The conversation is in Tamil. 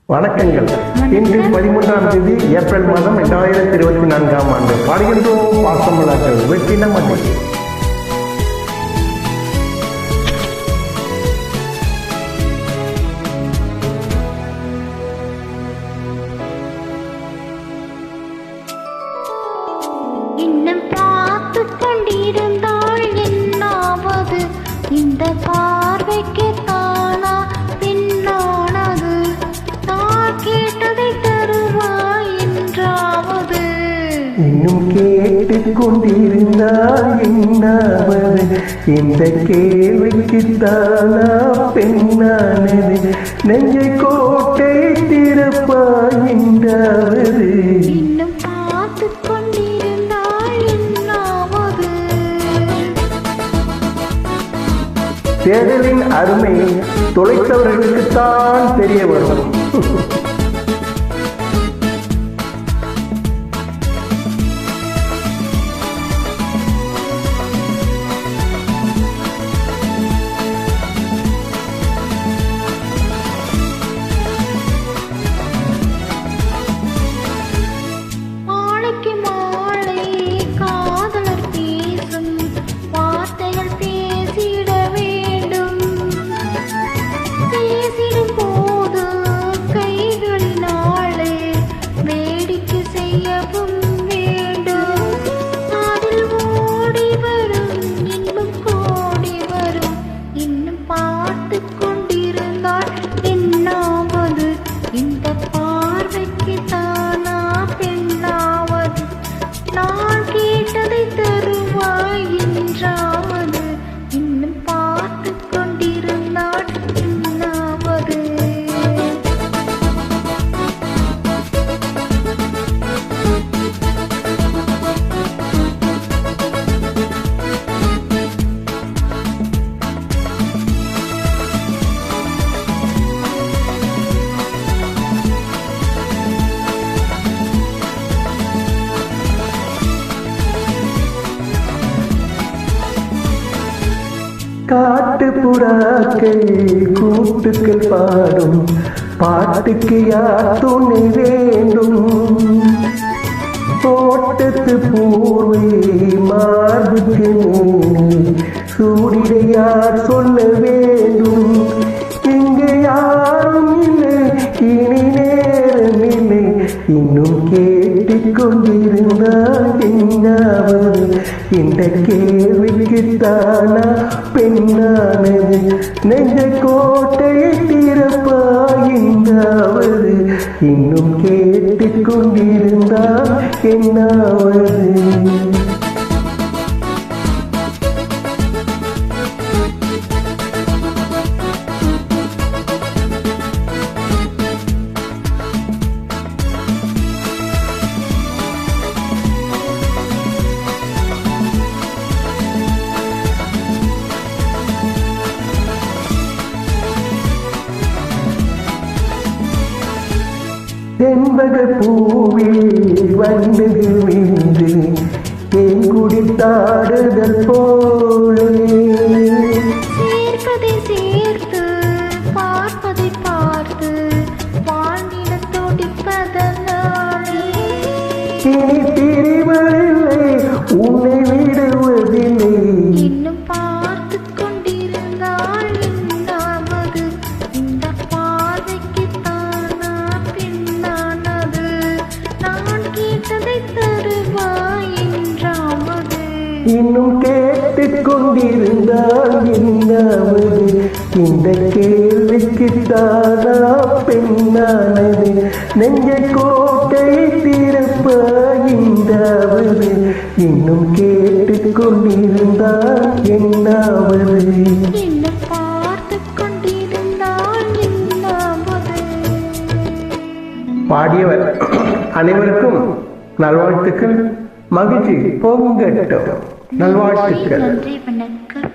வணக்கங்கள். இன்று 13ஆம் தேதி ஏப்ரல் மாதம் 2024ஆம் ஆண்டு. பாடுகின்றோம் பாசமலர்கள் வெற்றி நமது. இன்னும் பார்த்து கொண்டிருந்தாள் என்னாவது, இந்த பார்வைக்கு தானா பின்னானது, நான் கேட்டதை தருவாய் என்றாவது. இன்னும் கேட்டுக் கொண்டிருந்தால் என்னாவது, இந்த கேள்விக்கு தானா பெண்ணானது, நெஞ்சை கோட்டை திறப்பாய் என்றாவது. இன்னும் பார்த்து கொண்டிருந்தாள் என்னாவது. தேடலின் அருமை தொலைத்தவர்களுக்குத்தான் தெரிய வரும். மாலைக்கு மாலை காதலர் பேசும் வார்த்தைகள் பேசிட வேண்டும். பேசிடும் போது கைகளினாலே வேடிக்கை செய்யவும் வேண்டும். அதில் ஓடி வரும் இன்னும் கோடி வரும். இன்னும் பார்த்து கொண்டிருந்தால் என்னாவது, இந்த பார்வைக்கு தானா பெண்ணாவது, நான் கேட்டதை தருவாய் என்றாவது. இன்னும் பார்த்து கொண்டிருந்தால் என்னாவது. காட்டு புறாக்கள் கூட்டுக்கள் பாடும் பாட்டுக்கு யார் துணை வேண்டும். தோட்டத்து பூர்வை மார்புக்கு மேலே சூடிட யார் சொல்ல வேண்டும். இங்கு யாரும் இல்லை, இனி நேரம் இல்லை. இன்னும் கேட்டுக் கொண்டிருந்தால் என்னாவது, இந்த கேள்விக்கு தானா பெண்ணானது, நெஞ்ச கோட்டையை திறப்பாயின்றாவது. இன்னும் கேட்டுக் கொண்டிருந்தால் என்னாவது. செண்பக பூவில் வண்டுகள் விழுந்து தேன் குடித்தாடுதல் போலே, சேர்ப்பதை சேர்த்து பார்ப்பதை பார்த்து வாழ்ந்திட துடிப்பதனாலே, இனி பிரிவதில்லை, உன்னை விடுவதில்லை. இன்னும் பார்த்து கொண்டிருந்தால் என்னாவது, இந்த பார்வைக்கு தானா பெண்ணானது, நான் கேட்டதை தருவாய் என்றாவது. இன்னும் கேட்டுக் கொண்டிருந்தால் என்னாவது, இந்த கேள்விக்கு தானா பெண்ணானது, நெஞ்ச கோட்டை திறப்பாயின்றாவது. இன்னும் கேட்டுக் கொண்டிருந்தால் என்னாவது. இன்னும் பார்த்து கொண்டிருந்தால் என்னாவது. பாடியவர் அனைவருக்கும் நல்வாழ்த்துக்கள். மகிழ்ச்சி பொங்கட்டும். நல்வாழ்த்துக்கள். நன்றி, வணக்கம்.